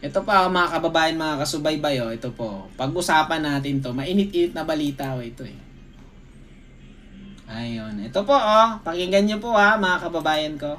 Ito pa mga kababayan, mga kasubaybay, oh, ito po. Pag-usapan natin to. Mainit-init na balita oh, ito eh. Ayun. Ito po oh. Pakinggan niyo po ha, mga kababayan ko.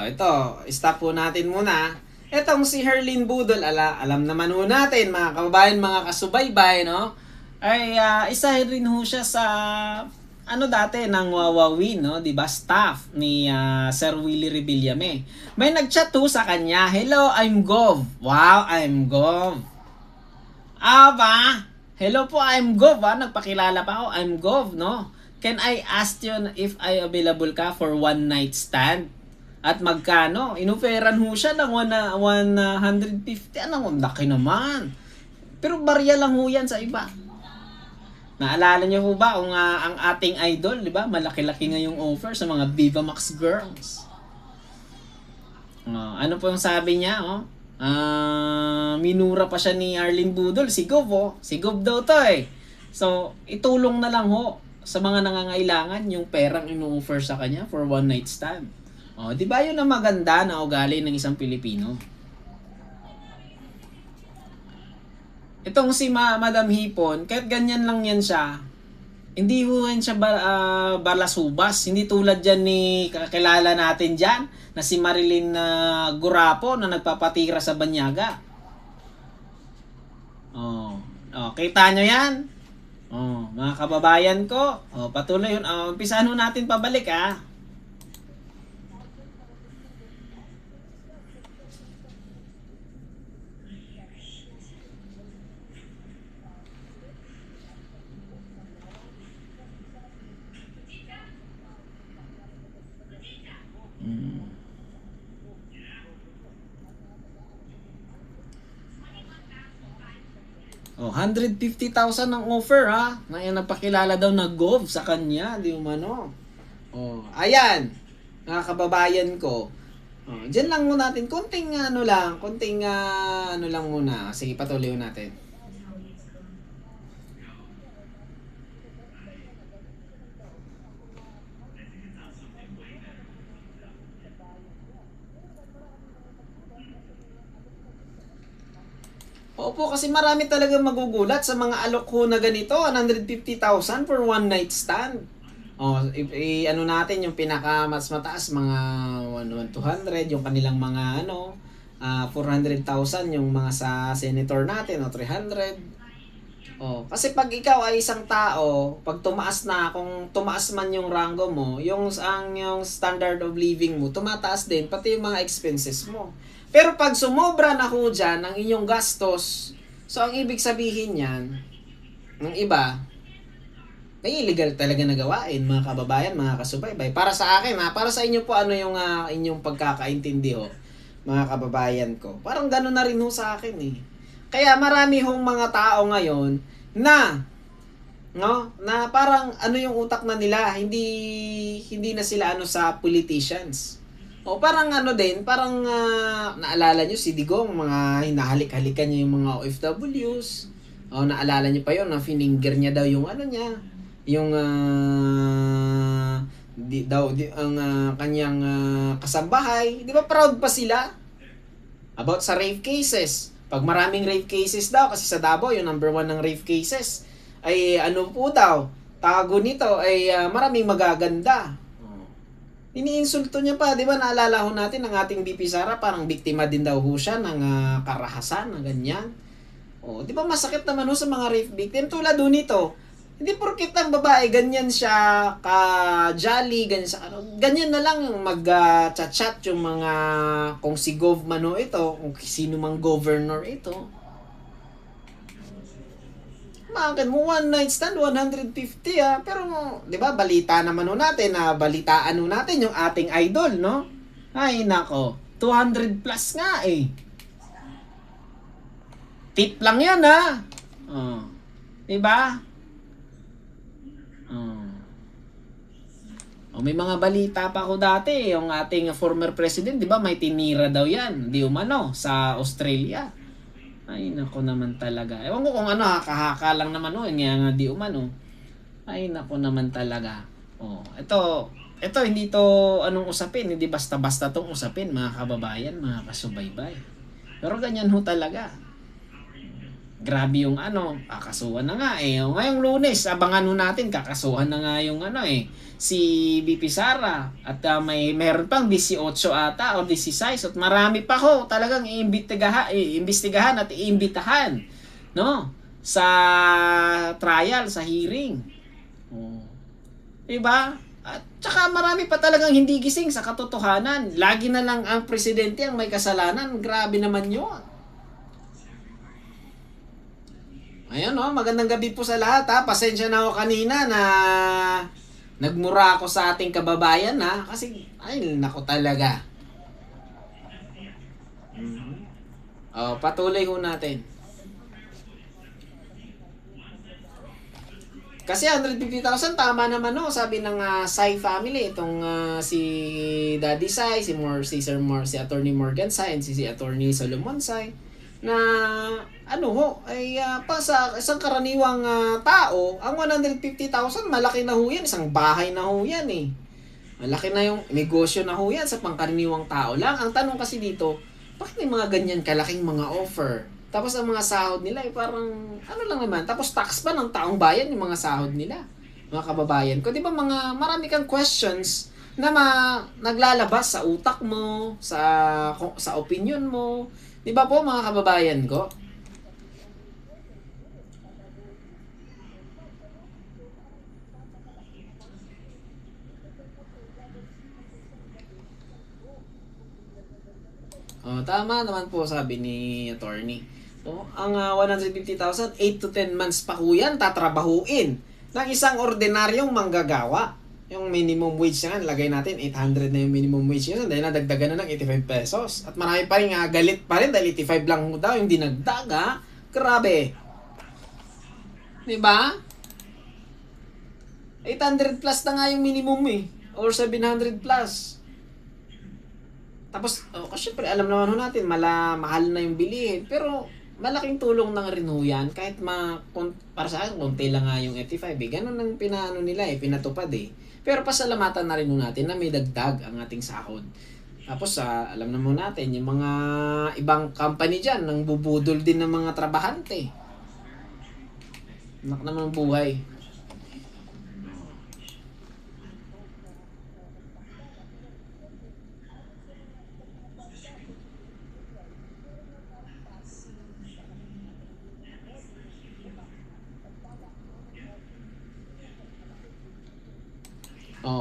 Ito, stop po natin muna. Etong si Herlin Budol, alam naman ho natin mga kababayan, mga kasubaybay, no? Ay isa rin ho siya sa ano dati ng Wawawin, no? 'Di ba? Staff ni Sir Willie Rebillame. May nagchat ho sa kanya, "Hello, I'm Gov." Wow, I'm Gov. Ba? Hello po, I'm Gov. Nagpakilala pa ako, I'm Gov, no? Can I ask you if I available ka for one night stand? At magkano? Inoferan ho siya ng 150. Anong laki naman. Pero barya lang ho yan sa iba. Naalala niyo ho ba kung ang ating idol, di ba? Malaki-laki nga yung offer sa mga Viva Max girls. Ano po yung sabi niya, oh? Minura pa siya ni Arlene Budol, si Gov, oh. Si Gov daw to eh. So, itulong na lang ho sa mga nangangailangan yung perang ino-offer sa kanya for one night stand. Di ba yun ang maganda na ugali ng isang Pilipino? Itong si Madam Hipon, kahit ganyan lang yan siya, hindi ho yan siya balasubas. Hindi tulad dyan ni kakilala natin dyan, na si Marilyn Gurapo na nagpapatira sa Banyaga. Kita nyo yan? Mga kababayan ko, patuloy yun. Umpisahan ho natin pabalik ah. Hmm. 150,000 ang offer ha. Ngayon nagpakilala daw na Gov sa kanya, di umano. Ayan. Mga kababayan ko. Diyan lang muna natin konting ano lang muna. Sige, patuloy natin. Opo, kasi marami talagang magugulat sa mga alok ho na ganito, 150,000 for one night stand. Ano natin yung pinaka mas mataas, mga 200, yung kanilang mga 400,000 yung mga sa senator natin, 300. Kasi pag ikaw ay isang tao, pag kung tumaas man yung rango mo, yung standard of living mo, tumataas din, pati yung mga expenses mo. Pero pag sumobra na ho dyan ang inyong gastos, so ang ibig sabihin yan, ng iba, may illegal talaga na gawain, mga kababayan, mga kasubaybay. Para sa akin, para sa inyo po, ano yung inyong pagkakaintindi ho, mga kababayan ko. Parang gano'n na rin ho sa akin eh. Kaya marami hong mga tao ngayon na parang ano yung utak na nila, hindi na sila sa politicians. Parang parang naalala nyo si Digong, mga hinahalik-halikan niya yung mga OFWs. Naalala nyo pa yun, na fininger niya daw yung yung ang kanyang kasambahay. Di ba proud pa sila about sa rape cases? Pag maraming rape cases daw, kasi sa Davao yung number 1 ng rape cases, ay po daw, tago nito ay maraming magaganda. Iniinsulto niya pa, di ba? Naalala ho natin ang ating BP Sara, parang biktima din daw ho siya ng karahasan, na ganyan. Di ba masakit naman ho sa mga rape victim? Tulad ho nito, hindi porkit ang babae, ganyan siya ka-jolly, ganyan na lang yung mag-chat-chat yung mga, kung si Gov man ho ito, kung sino mang governor ito. Bakit mo one night stand, 150 Pero, di ba, balita naman natin, balitaan natin yung ating idol, no? Ay, nako. 200 plus nga eh. Tip lang yan ha. Di ba? O may mga balita pa ako dati, yung ating former president, 'di ba, may tinira daw 'yan, di umano sa Australia. Ay nako naman talaga. Ewan ko kung ano, haka-haka lang naman o, nga di umano. Ay nako naman talaga. Oh, ito hindi to anong usapin, hindi basta-basta tong usapin, mga kababayan, mga kasubaybay. Pero ganyan ho talaga. Grabe yung ano, kakasuhan na nga eh. O, ngayong Lunes, abangan ho natin, kakasuhan na nga yung ano eh, si BP Sara. At meron pang 18 ata o 16 at marami pa ho talagang iimbestigahan at iimbitahan, no? Sa trial, sa hearing. Oh. Diba? At saka marami pa talagang hindi gising sa katotohanan. Lagi na lang ang presidente ang may kasalanan. Grabe naman yun. Ayun, no? Magandang gabi po sa lahat, ha. Pasensya na ako kanina na nagmura ako sa ating kababayan, ha. Kasi, ay, nako talaga. Oh, patuloy ho natin. Kasi 150,000 tama naman, no, sabi ng Sai family, itong si Daddy Sai, si Attorney Morgan Sai, si Attorney Solomon Sai, na ano ho, ay pa sa isang karaniwang tao, ang 150,000 malaki na ho yan, isang bahay na ho yan eh. Malaki na yung negosyo na ho yan sa pangkaraniwang tao lang. Ang tanong kasi dito, bakit may mga ganyan kalaking mga offer? Tapos ang mga sahod nila ay parang ano lang naman. Tapos tax pa ng taong bayan yung mga sahod nila. Mga kababayan ko, 'di ba, marami kang questions na naglalabas sa utak mo, sa opinion mo. 'Di ba po, mga kababayan ko? Oh, tama naman po sabi ni attorney. Ang 150,000, 8 to 10 months pa ko yan tatrabahuin ng isang ordinaryong manggagawa. Yung minimum wage na nga, lagay natin 800 na yung minimum wage yun dahil nadagdagan na ng 85 pesos. At marami pa rin galit pa rin dahil 85 lang daw yung dinagdag, ha? Grabe. Diba? 800 plus na nga yung minimum eh. Or 700 plus. Tapos, syempre alam naman ho natin, mahal na yung bilihin. Pero, malaking tulong na rin ho yan. Kahit para sa akin, konti lang nga yung 85 eh. Ganun ang pinatupad eh. Pero pasalamatan na rin ho natin na may dagdag ang ating sahod. Tapos, alam naman natin, yung mga ibang company dyan, nang bubudol din ng mga trabahante. Anak naman buhay.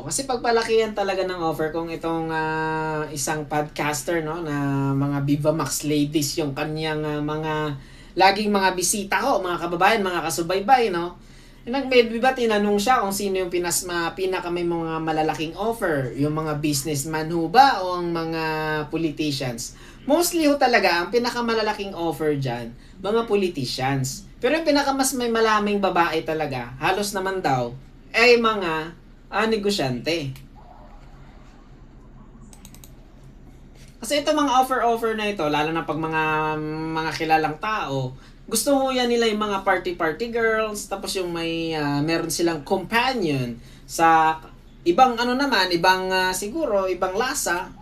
Kasi pagpalakihan talaga ng offer kung itong isang podcaster, no, na mga Viva Max ladies yung kanyang mga laging mga bisita ko, mga kababayan, mga kasubaybay, no. Nag-medbay tinanong siya kung sino yung pinaka may mga malalaking offer, yung mga businessman ho ba o ang mga politicians. Mostly ho talaga ang pinakamalalaking offer diyan, mga politicians. Pero yung pinakamas may malaming babae talaga, halos naman daw ay mga negosyante. Kasi ito mga offer na ito, lalo na pag mga kilalang tao, gusto mo yan nila yung mga party girls, tapos yung meron silang companion sa ibang siguro, ibang lasa.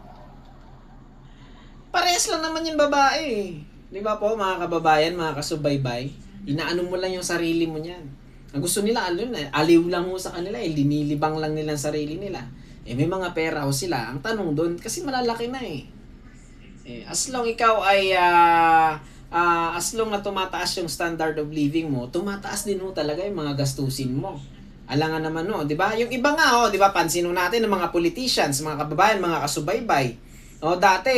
Parehas lang naman yung babae. Di ba po, mga kababayan, mga kasubaybay? Inaano mo lang yung sarili mo niyan. Ang gusto nila, aliw lang ho sa kanila, linilibang lang nila ang sarili nila. May mga pera ho sila. Ang tanong doon, kasi malalaki na eh. As long ikaw ay, as long na tumataas yung standard of living mo, tumataas din ho talaga yung mga gastusin mo. Alangan naman no, di ba? Yung iba nga, di ba, pansino natin ng mga politicians, mga kababayan, mga kasubaybay. Dati,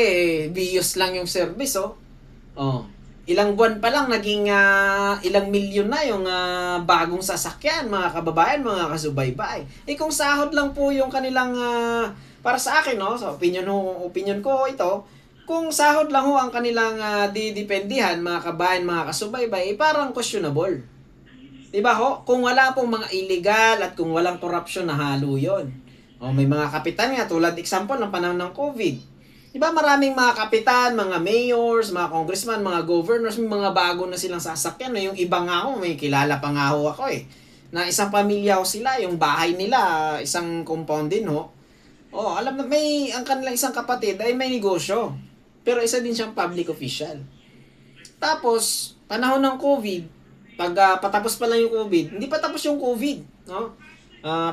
bios lang yung service, ilang buwan pa lang naging ilang milyon na yung bagong sasakyan, mga kababayan, mga kasubaybay. Kung sahod lang po yung kanilang para sa akin, no, so opinion ko ito, kung sahod lang ho ang kanilang didependihan, mga kababayan, mga kasubaybay, parang questionable. 'Di ba ho? Kung wala pong mga illegal at kung walang corruption na halo 'yon. May mga kapitan nga, tulad example ng panahon ng COVID. Di ba maraming mga kapitan, mga mayors, mga congressman, mga governors, may mga bago na silang sasakyan. No? Yung iba nga ako, may kilala pa nga ako eh. Na isang pamilya ko sila, yung bahay nila, isang compound din ho. Alam na, ang kanilang isang kapatid ay may negosyo. Pero isa din siyang public official. Tapos, panahon ng COVID, patapos pa lang yung COVID, hindi pa tapos yung COVID, no?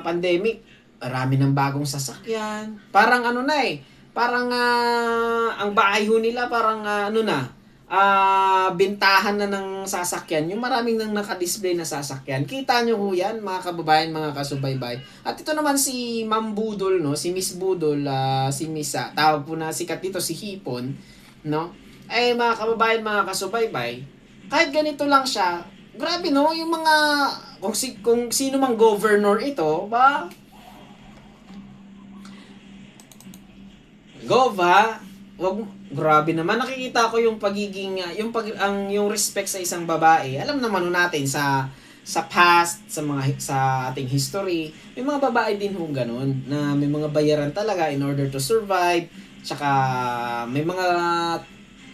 Pandemic, marami ng bagong sasakyan. Parang parang ang bahay ho nila parang bintahan na ng sasakyan. Yung maraming nang naka-display na sasakyan. Kita nyo ho yan, mga kababayan, mga kasubaybay. At ito naman si Ma'am Budol, no? Si Miss Budol, si Misa, tawag po na sikat dito si Hipon, no? Ay mga kababayan, mga kasubaybay, kahit ganito lang siya, grabe no, yung mga kung sino mang governor ito, ba? Gov ha, grabe naman, nakikita ko yung pagiging yung respect sa isang babae. Alam naman natin sa past, sa ating history, may mga babae din hong ganun na may mga bayaran talaga in order to survive. Tsaka may mga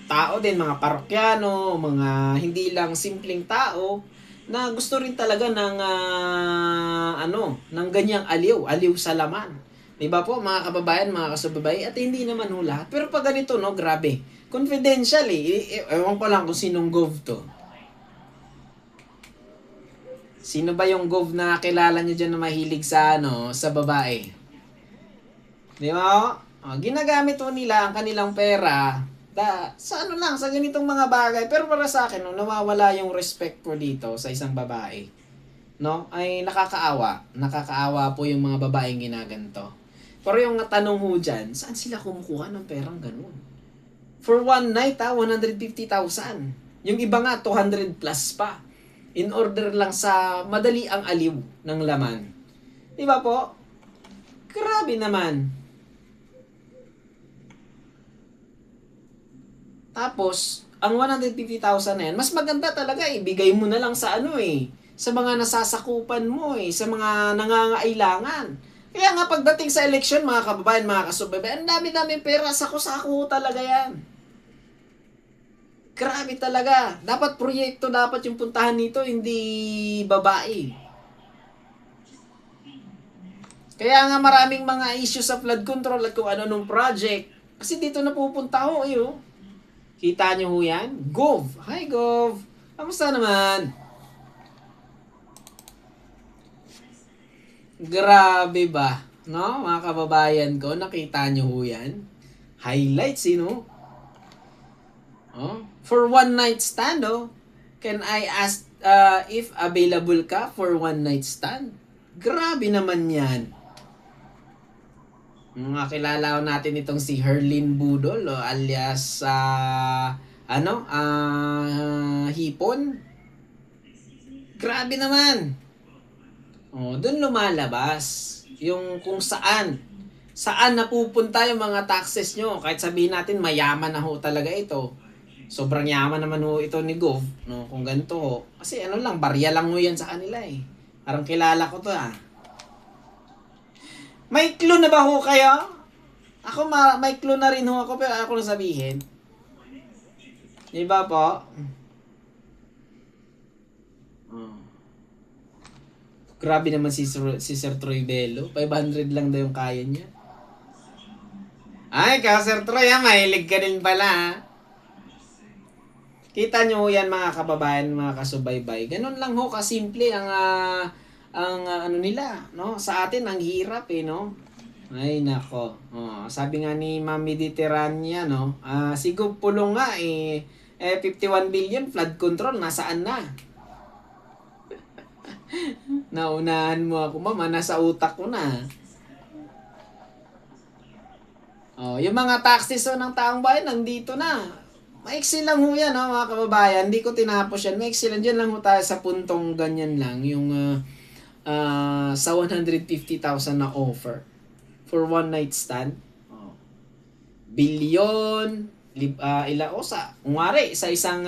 tao din, mga parokyano, mga hindi lang simpleng tao na gusto rin talaga ng ng ganyang aliw sa laman. 'Di ba po mga kababayan, mga kasubabay, at hindi naman ho lahat. Pero pag ganito no, grabe. Confidential ewan ko lang kung sinong gov to. Sino ba yung gov na kilala nyo dyan na mahilig sa sa babae? 'Di ba? Ginagamit ho nila ang kanilang pera sa sa ganitong mga bagay. Pero para sa akin, nawawala yung respect ko dito sa isang babae. No? Ay nakakaawa. Nakakaawa po yung mga babaeng ginaganto. Pero yung tanong ho dyan, saan sila kumukuha ng perang ganun? For one night, 150,000. Yung iba nga, 200 plus pa. In order lang sa madali ang aliw ng laman. Di ba po? Grabe naman. Tapos, ang 150,000 na yan, mas maganda talaga ibigay mo na lang sa sa mga nasasakupan mo sa mga nangangailangan. Kaya nga pagdating sa election, mga kababayan, mga kasubaybay, ang dami-dami pera, sako-sako talaga yan. Grabe talaga. Dapat proyekto, dapat yung puntahan nito, hindi babae. Kaya nga maraming mga issue sa flood control at kung ano-anong project. Kasi dito napupunta ho, Kita nyo ho yan? Gov! Hi, Gov! Kamusta naman? Grabe ba? No? Mga kababayan ko, nakita nyo ho yan? Highlights, For one night stand, can I ask if available ka for one night stand? Grabe naman yan. Mga kilala natin itong si Herlin Budol alias Hipon. Grabe naman. Doon lumalabas yung kung saan napupunta yung mga taxes nyo. Kahit sabihin natin mayaman na ho talaga ito. Sobrang yaman naman ho ito ni Gov, no? Kung ganito ho. Kasi barya lang ho yan sa kanila Parang kilala ko to May clue na ba ho kayo? Ako may clue na rin ho ako pero ako na sabihin. Di ba po? Grabe naman si Sir Troy Bello. 500 lang daw yung kaya niya. Ay, Sir Troy mahilig ka din pala Kita nyo yan mga kababayan, mga kasubaybay. Ganun lang ho kasimple ang nila, no? Sa atin ang hirap no. Ay nako. Sabi nga ni Ma'am Mediterranean, no, si Gov Pulong nga 51 billion flood control nasaan na? Naunahan mo ako, mama, nasa utak ko na. Yung mga taxes ng taong bayan nandito na. Maiksi lang ho yan, mga kababayan. Hindi ko tinapos yan. Maiksi lang. Diyan lang ho tayo sa puntong ganyan lang. Yung sa 150,000 na offer for one night stand. Bilyon. Kungwari, sa isang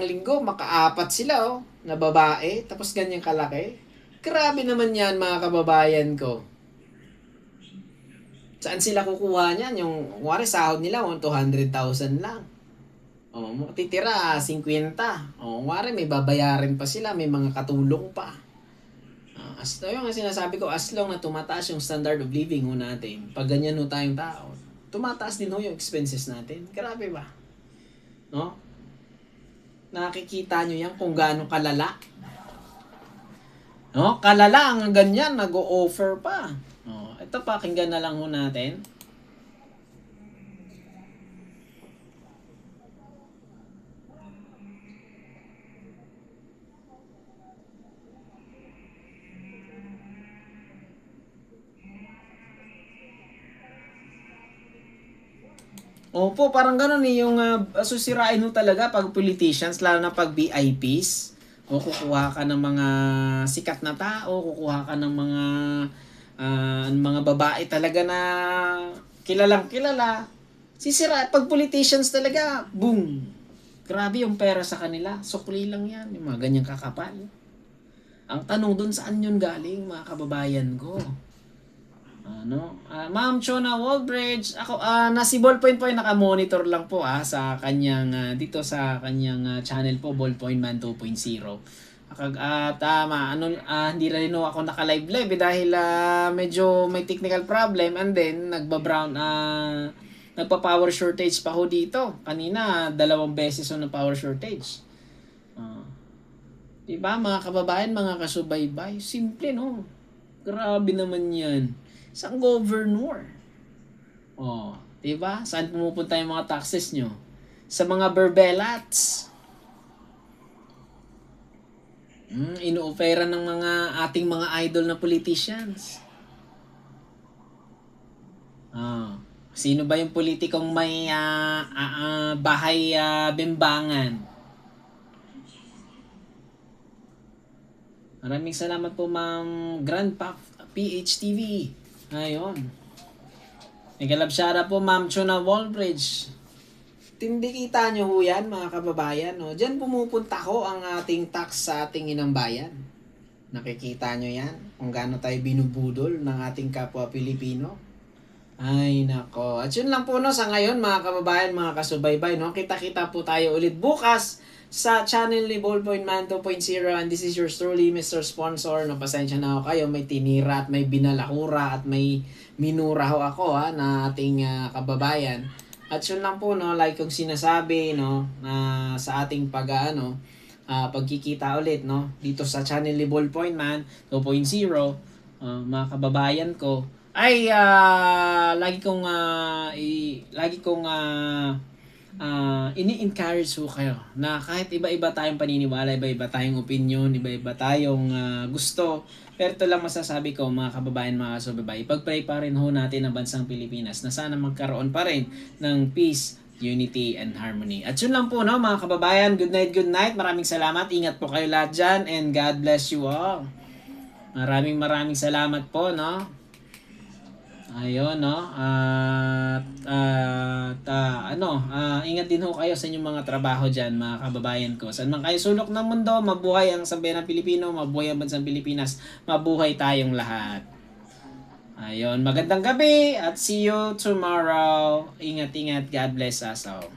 linggo, maka-4 sila na babae. Tapos ganyan kalaki. Grabe naman yan, mga kababayan ko. Saan sila kukuha niyan? Yung, wari, sahod nila, 200,000 lang. O, titira, 50. O, wari, may babayarin pa sila, may mga katulong pa. Yung sinasabi ko, as long na tumataas yung standard of living ho natin, pag ganyan ho tayong tao, tumataas din ho yung expenses natin. Grabe ba? No? Nakikita nyo yan kung gaano kalala. No? Kalala ang ganyan, nag-o-offer pa. No? Ito, pakinggan na lang ho natin. Opo, parang gano'n eh, yung susirain mo talaga pag politicians, lalo na pag VIPs. O kukuha ka ng mga sikat na tao, kukuha ka ng mga babae talaga na kilalang kilala. Sisira, pag politicians talaga, boom! Grabe yung pera sa kanila, sukli lang yan, yung mga ganyang kakapal. Ang tanong dun, saan yun galing, mga kababayan ko? Ma'am Chona Wallbridge, ako na si Ballpoint po ay naka-monitor lang po sa kanyang dito sa kanyang channel po, Ballpoint Man 2.0. Tama, hindi rin ako naka-live dahil medyo may technical problem, and then nagpa-power shortage pa ho dito. Kanina 2 beses ng power shortage. Diba mga kababayan, mga kasubaybay, simple no. Grabe naman 'yan. Isang governor. Diba? Saan pumupunta yung mga taxes nyo? Sa mga berbelats. Inoopera ng mga ating mga idol na politicians. Sino ba yung politikong may bahay bimbangan? Maraming salamat po, Ma'am Grandpa PHTV. Ayun. Nagalabsyara po, Ma'am Chona Wallbridge. Tindi kita nyo ho yan, mga kababayan. No? Diyan pumupunta ho ang ating tax sa ating inang bayan. Nakikita nyo yan? Kung gaano tayo binubudol ng ating kapwa Pilipino. Ay, nako. At yun lang po no, sa ngayon, mga kababayan, mga kasubaybay. No? Kita-kita po tayo ulit bukas sa channel ni Ballpoint Man 2.0, and this is yours truly, Mr. Sponsor. No, pasensya na ako kayo, may tinira at may binalakura at may minura ho ako na ating kababayan. At yun lang po no, like kung sinasabi no, na sa ating pagkikita ulit no, dito sa channel ni Ballpoint Man 2.0, mga kababayan ko, ay lagi kong ini-encourage ho kayo na kahit iba-iba tayong paniniwala, iba-iba tayong opinion, iba-iba tayong gusto, pero ito lang masasabi ko, mga kababayan, mga kasubabay, ipag-pray pa rin ho natin ang bansang Pilipinas na sana magkaroon pa rin ng peace, unity, and harmony. At yun lang po no, mga kababayan, good night, maraming salamat, ingat po kayo lahat dyan, and God bless you all. Maraming salamat po no. Ayun no. Ingat din ho kayo sa inyong mga trabaho diyan, mga kababayan ko. Saan man kayo sulok ng mundo, mabuhay ang sambayan ng Pilipino, mabuhay ang bansang Pilipinas, mabuhay tayong lahat. Ayun, magandang gabi at see you tomorrow. Ingat, God bless us all.